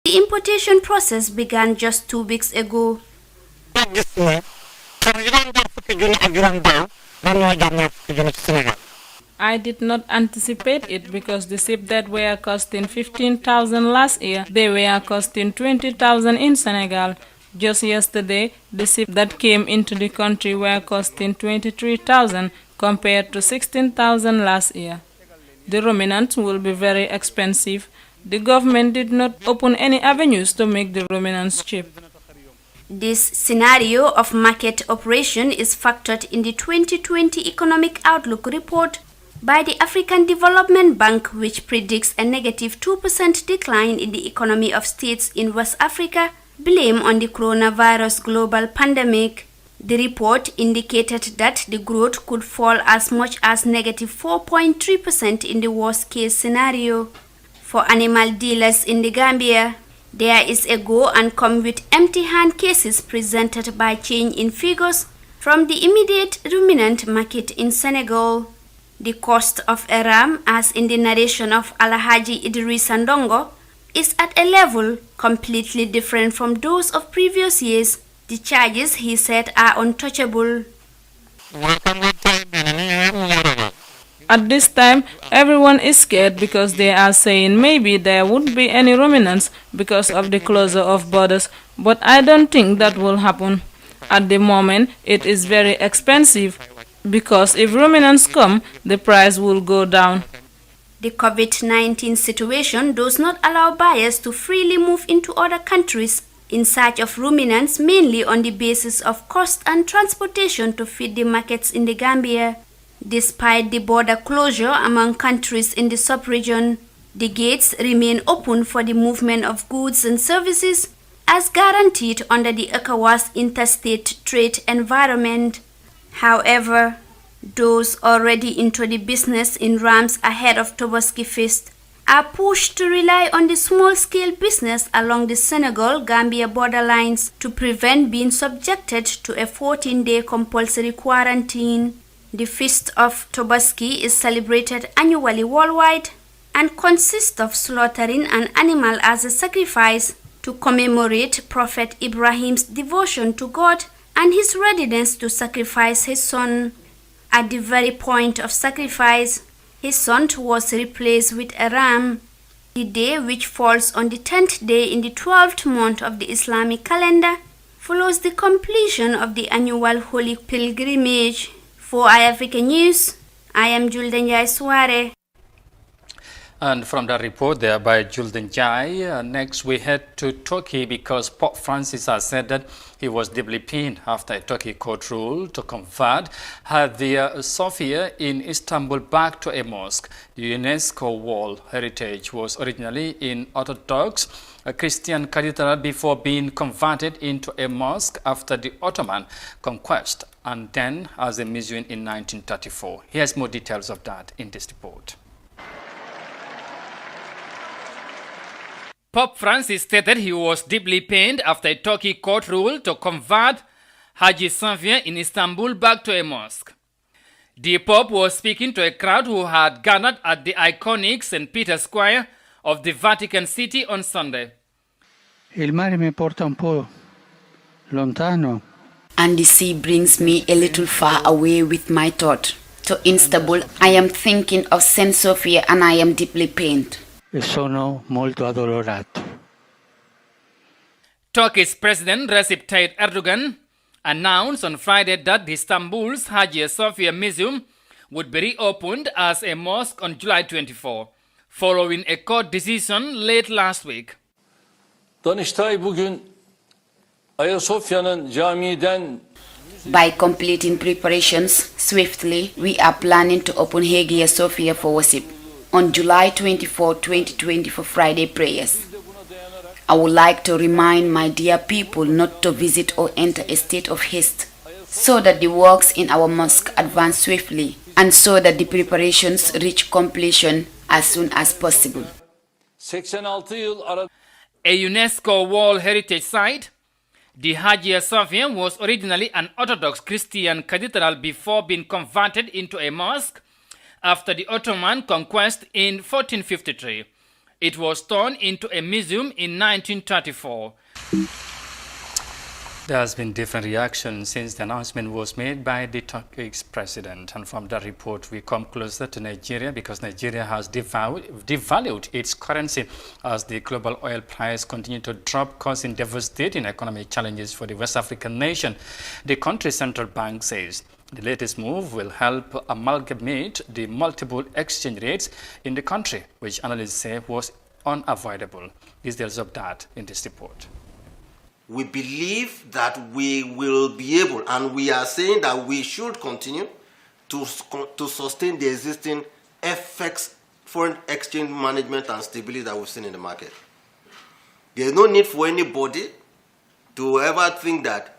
The importation process began just 2 weeks ago. I did not anticipate it because the ship that were costing 15,000 last year, they were costing 20,000 in Senegal. Just yesterday, the ship that came into the country were costing 23,000 compared to 16,000 last year. The ruminants will be very expensive. The government did not open any avenues to make the ruminants cheap. This scenario of market operation is factored in the 2020 Economic Outlook report by the African Development Bank, which predicts a negative 2% decline in the economy of states in West Africa, blame on the coronavirus global pandemic. The report indicated that the growth could fall as much as negative 4.3% in the worst case scenario. For animal dealers in the Gambia, there is a go and come with empty hand cases presented by change in figures from the immediate ruminant market in Senegal. The cost of a ram, as in the narration of Alhaji Idris Sandongo, is at a level completely different from those of previous years. The charges, he said, are untouchable. At this time, everyone is scared because they are saying maybe there won't be any ruminants because of the closure of borders, but I don't think that will happen. At the moment, it is very expensive because if ruminants come, the price will go down. The COVID-19 situation does not allow buyers to freely move into other countries in search of ruminants, mainly on the basis of cost and transportation to feed the markets in the Gambia. Despite the border closure among countries in the sub-region, the gates remain open for the movement of goods and services as guaranteed under the ECOWAS interstate trade environment. However, those already into the business in rams ahead of Tobaski Feast are pushed to rely on the small-scale business along the Senegal-Gambia borderlines to prevent being subjected to a 14-day compulsory quarantine. The Feast of Tobaski is celebrated annually worldwide and consists of slaughtering an animal as a sacrifice to commemorate Prophet Ibrahim's devotion to God and his readiness to sacrifice his son. At the very point of sacrifice, his son was replaced with a ram. The day, which falls on the 10th day in the 12th month of the Islamic calendar, follows the completion of the annual holy pilgrimage. For iAfrica News, I am Julden Jai Suare. And from that report there by Julden Jai, next we head to Turkey because Pope Francis has said that he was deeply pained after a Turkey court ruled to convert Hagia Sophia in Istanbul back to a mosque. The UNESCO World Heritage was originally in Orthodox a Christian cathedral before being converted into a mosque after the Ottoman conquest and then as a museum in 1934. Here's more details of that in this report. Pope Francis stated he was deeply pained after a Turkey court ruled to convert Hagia Sophia in Istanbul back to a mosque. The Pope was speaking to a crowd who had gathered at the iconic St. Peter's Square of the Vatican City on Sunday. Il mare mi porta un po' lontano. And the sea brings me a little far away with my thought. To Istanbul, I am thinking of St. Sophia and I am deeply pained. E sono molto addolorato. Turkey's President Recep Tayyip Erdogan announced on Friday that Istanbul's Hagia Sophia Museum would be reopened as a mosque on July 24, following a court decision late last week. Danıştay bugün Ayasofya'nın camiden By completing preparations swiftly, we are planning to open Hagia Sophia for worship on July 24, 2020 for Friday prayers. I would like to remind my dear people not to visit or enter a state of haste so that the works in our mosque advance swiftly and so that the preparations reach completion as soon as possible. 86 yıl ara A UNESCO World Heritage Site, the Hagia Sophia was originally an Orthodox Christian cathedral before being converted into a mosque after the Ottoman conquest in 1453. It was turned into a museum in 1934. There has been different reactions since the announcement was made by the Turkish president. And from that report, we come closer to Nigeria because Nigeria has devalued its currency as the global oil price continued to drop, causing devastating economic challenges for the West African nation. The country's central bank says the latest move will help amalgamate the multiple exchange rates in the country, which analysts say was unavoidable. Details of that in this report. We believe that we will be able, and we are saying that we should continue to sustain the existing FX, foreign exchange management and stability that we've seen in the market. There's no need for anybody to ever think that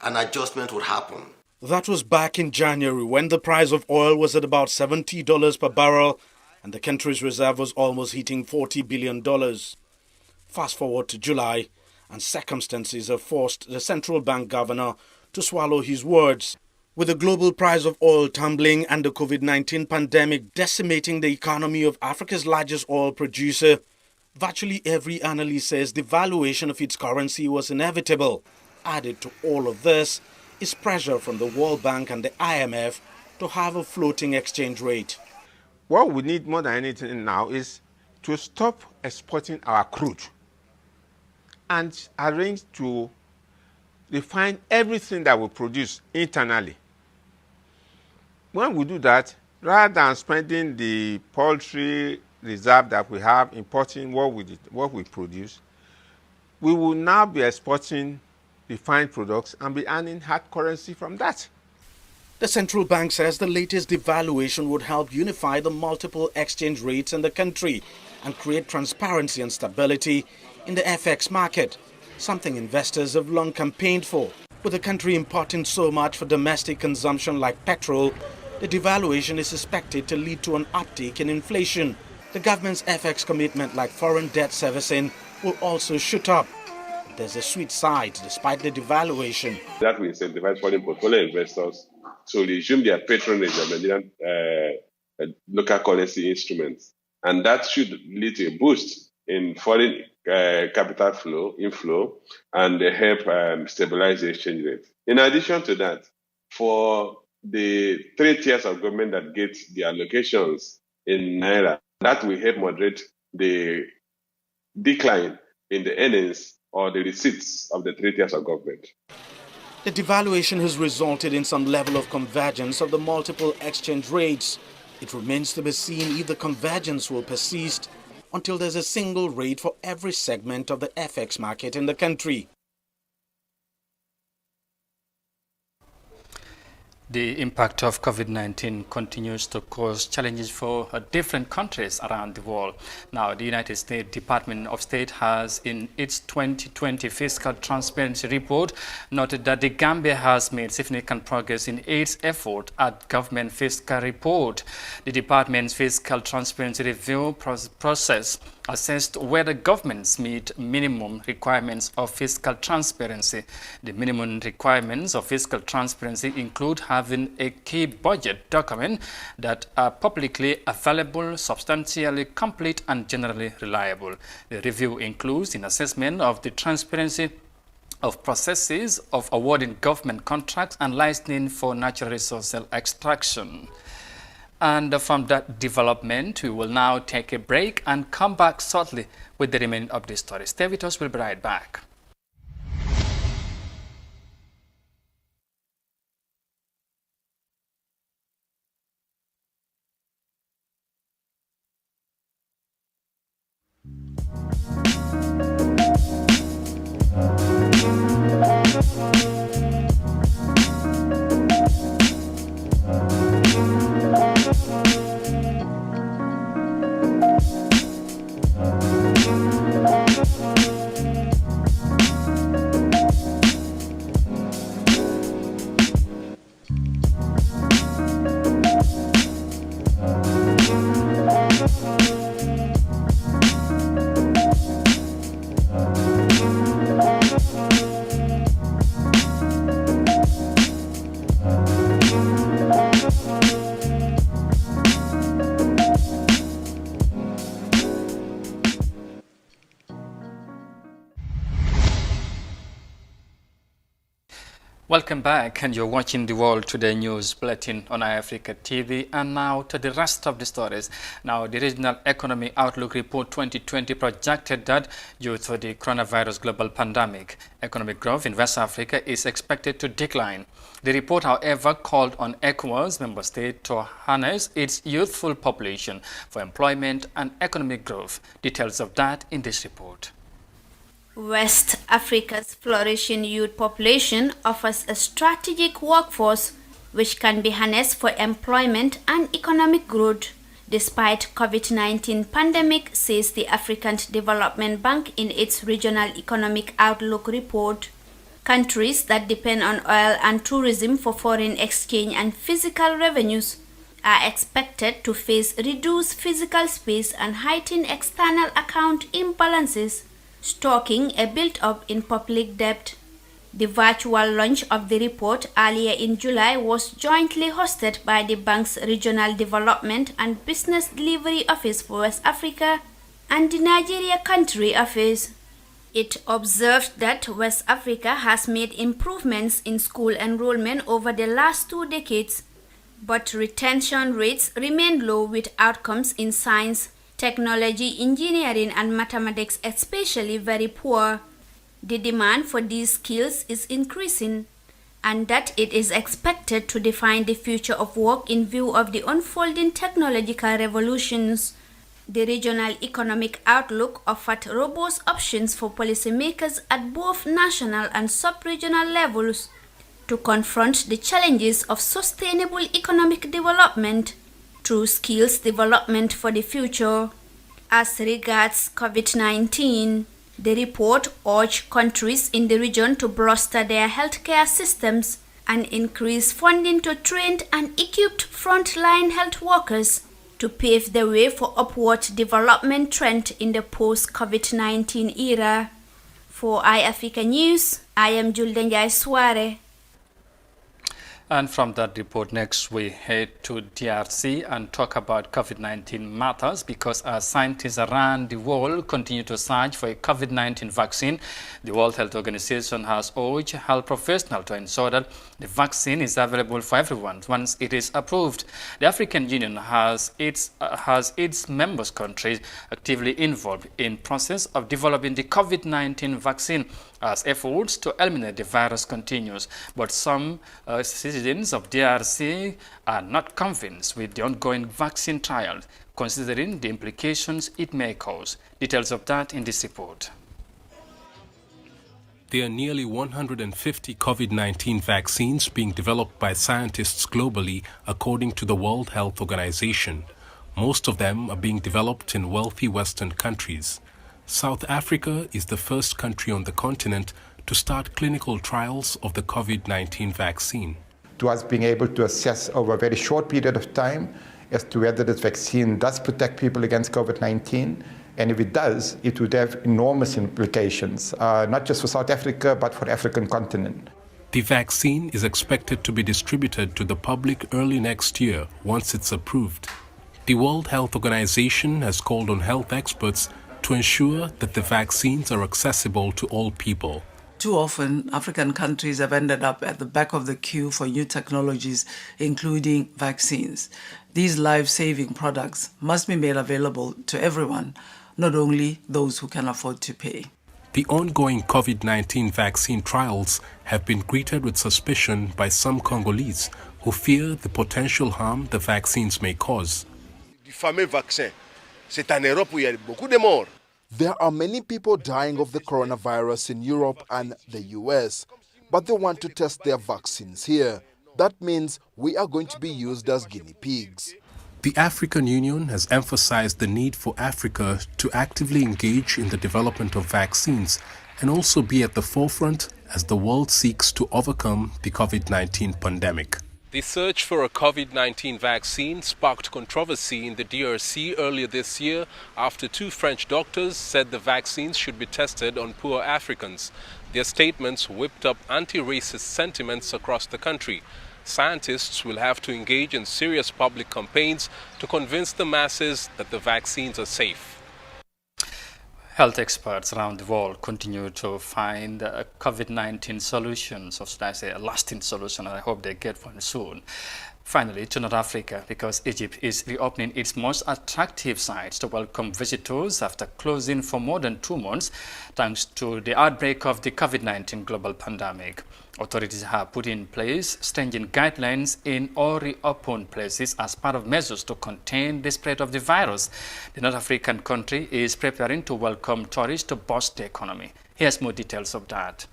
an adjustment would happen. That was back in January when the price of oil was at about $70 per barrel and the country's reserve was almost hitting $40 billion. Fast forward to July, and circumstances have forced the central bank governor to swallow his words. With the global price of oil tumbling and the COVID-19 pandemic decimating the economy of Africa's largest oil producer, virtually every analyst says the valuation of its currency was inevitable. Added to all of this is pressure from the World Bank and the IMF to have a floating exchange rate. What we need more than anything now is to stop exporting our crude and arrange to refine everything that we produce internally. When we do that, rather than spending the paltry reserve that we have importing what we produce, we will now be exporting refined products and be earning hard currency from that. The central bank says the latest devaluation would help unify the multiple exchange rates in the country and create transparency and stability in the FX market, something investors have long campaigned for. With the country importing so much for domestic consumption like petrol, the devaluation is expected to lead to an uptick in inflation. The government's FX commitment like foreign debt servicing will also shoot up. There's a sweet side despite the devaluation. That will incentivize foreign portfolio investors to resume their patronage of Nigerian local currency instruments. And that should lead to a boost in foreign capital inflow and help stabilize the exchange rate. In addition to that, for the 3 tiers of government that get the allocations in Naira, that will help moderate the decline in the earnings or the receipts of the 3 tiers of government. The devaluation has resulted in some level of convergence of the multiple exchange rates. It remains to be seen if the convergence will persist until there's a single rate for every segment of the FX market in the country. The impact of COVID-19 continues to cause challenges for different countries around the world. Now, the United States Department of State has, in its 2020 Fiscal Transparency Report, noted that the Gambia has made significant progress in its effort at government fiscal report. The department's Fiscal Transparency Review process assessed whether governments meet minimum requirements of fiscal transparency. The minimum requirements of fiscal transparency include having a key budget document that are publicly available, substantially complete, and generally reliable. The review includes an assessment of the transparency of processes of awarding government contracts and licensing for natural resource extraction. And from that development, we will now take a break and come back shortly with the remaining of the story. Stay with us, we'll be right back. Welcome back, and you're watching the World Today News Bulletin on iAfrica TV. And now to the rest of the stories. Now, the Regional Economy Outlook Report 2020 projected that due to the coronavirus global pandemic, economic growth in West Africa is expected to decline. The report, however, called on ECOWAS member states to harness its youthful population for employment and economic growth. Details of that in this report. West Africa's flourishing youth population offers a strategic workforce which can be harnessed for employment and economic growth. Despite COVID-19 pandemic, says the African Development Bank in its Regional Economic Outlook report. Countries that depend on oil and tourism for foreign exchange and physical revenues are expected to face reduced physical space and heightened external account imbalances, stocking a build-up in public debt. The virtual launch of the report earlier in July was jointly hosted by the bank's Regional Development and Business Delivery Office for West Africa and the Nigeria Country Office. It observed that West Africa has made improvements in school enrollment over the last 2 decades, but retention rates remain low with outcomes in science, technology, engineering, and mathematics especially very poor. The demand for these skills is increasing, and that it is expected to define the future of work in view of the unfolding technological revolutions. The Regional Economic Outlook offered robust options for policymakers at both national and sub-regional levels to confront the challenges of sustainable economic development through skills development for the future. As regards COVID-19, the report urged countries in the region to bolster their healthcare systems and increase funding to trained and equipped frontline health workers to pave the way for upward development trend in the post-COVID-19 era. For iAfrica News, I am Juldenjai Suare. And from that report, next we head to DRC and talk about COVID-19 matters, because as scientists around the world continue to search for a COVID-19 vaccine, the World Health Organization has urged health professionals to ensure that the vaccine is available for everyone once it is approved. The African Union has its members countries actively involved in process of developing the COVID-19 vaccine as efforts to eliminate the virus continues. But some citizens of DRC are not convinced with the ongoing vaccine trial, considering the implications it may cause. Details of that in this report. There are nearly 150 COVID-19 vaccines being developed by scientists globally, according to the World Health Organization. Most of them are being developed in wealthy Western countries. South Africa is the first country on the continent to start clinical trials of the COVID-19 vaccine. To us being able to assess over a very short period of time as to whether this vaccine does protect people against COVID-19, and if it does, it would have enormous implications, not just for South Africa, but for the African continent. The vaccine is expected to be distributed to the public early next year once it's approved. The World Health Organization has called on health experts to ensure that the vaccines are accessible to all people. Too often, African countries have ended up at the back of the queue for new technologies, including vaccines. These life-saving products must be made available to everyone, not only those who can afford to pay. The ongoing COVID-19 vaccine trials have been greeted with suspicion by some Congolese who fear the potential harm the vaccines may cause. Du fameux vaccin. C'est en Europe où il y a beaucoup de morts. There are many people dying of the coronavirus in Europe and the US, but they want to test their vaccines here. That means we are going to be used as guinea pigs. The African Union has emphasized the need for Africa to actively engage in the development of vaccines and also be at the forefront as the world seeks to overcome the COVID-19 pandemic. The search for a COVID-19 vaccine sparked controversy in the DRC earlier this year after 2 French doctors said the vaccines should be tested on poor Africans. Their statements whipped up anti-racist sentiments across the country. Scientists will have to engage in serious public campaigns to convince the masses that the vaccines are safe. Health experts around the world continue to find COVID-19 solutions, or should I say a lasting solution, and I hope they get one soon. Finally, to North Africa, because Egypt is reopening its most attractive sites to welcome visitors after closing for more than 2 months, thanks to the outbreak of the COVID-19 global pandemic. Authorities have put in place stringent guidelines in all reopened places as part of measures to contain the spread of the virus. The North African country is preparing to welcome tourists to boost the economy. Here's more details of that.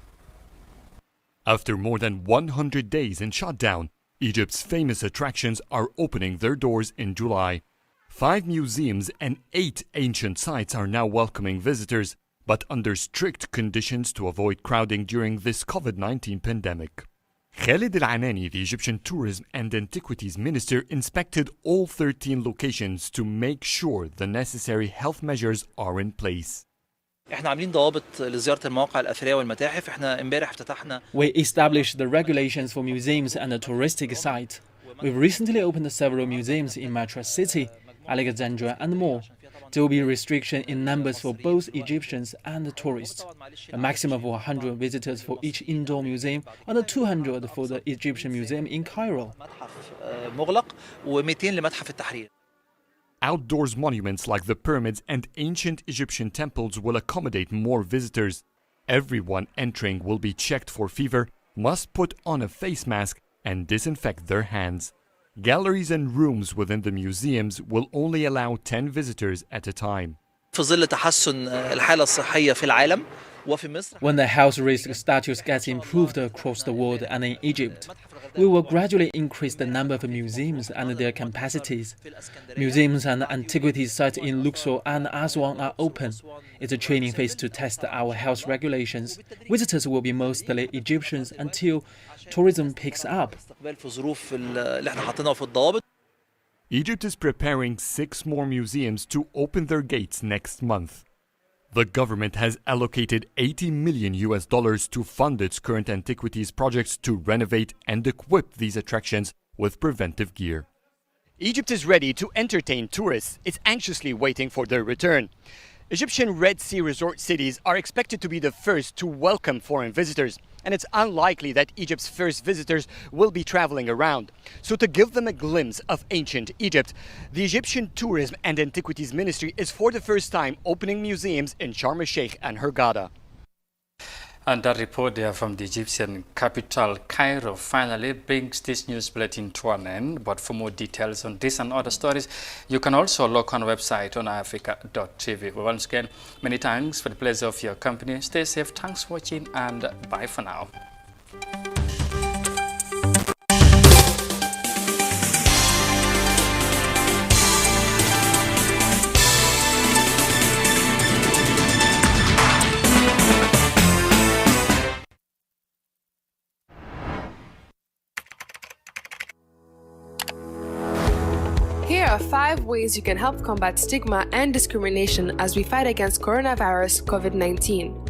After more than 100 days in shutdown, Egypt's famous attractions are opening their doors in July. 5 museums and 8 ancient sites are now welcoming visitors, but under strict conditions to avoid crowding during this COVID-19 pandemic. Khalid Al-Anani, the Egyptian Tourism and Antiquities Minister, inspected all 13 locations to make sure the necessary health measures are in place. We established the regulations for museums and the touristic sites. We've recently opened several museums in Metro City, Alexandria and more. There will be restriction in numbers for both Egyptians and tourists. A maximum of 100 visitors for each indoor museum and 200 for the Egyptian Museum in Cairo. Outdoors monuments like the pyramids and ancient Egyptian temples will accommodate more visitors. Everyone entering will be checked for fever, must put on a face mask and disinfect their hands. Galleries and rooms within the museums will only allow 10 visitors at a time. When the health risk status gets improved across the world and in Egypt, we will gradually increase the number of museums and their capacities. Museums and antiquities sites in Luxor and Aswan are open. It's a training phase to test our health regulations. Visitors will be mostly Egyptians until tourism picks up. Egypt is preparing 6 more museums to open their gates next month. The government has allocated $80 million to fund its current antiquities projects to renovate and equip these attractions with preventive gear. Egypt is ready to entertain tourists. It's anxiously waiting for their return. Egyptian Red Sea resort cities are expected to be the first to welcome foreign visitors, and it's unlikely that Egypt's first visitors will be traveling around. So to give them a glimpse of ancient Egypt, the Egyptian Tourism and Antiquities Ministry is for the first time opening museums in Sharm el-Sheikh and Hurghada. And that report there from the Egyptian capital, Cairo, finally brings this news bulletin to an end. But for more details on this and other stories, you can also log on our website on africa.tv. Well, once again, many thanks for the pleasure of your company. Stay safe, thanks for watching, and bye for now. Here are 5 ways you can help combat stigma and discrimination as we fight against coronavirus COVID-19.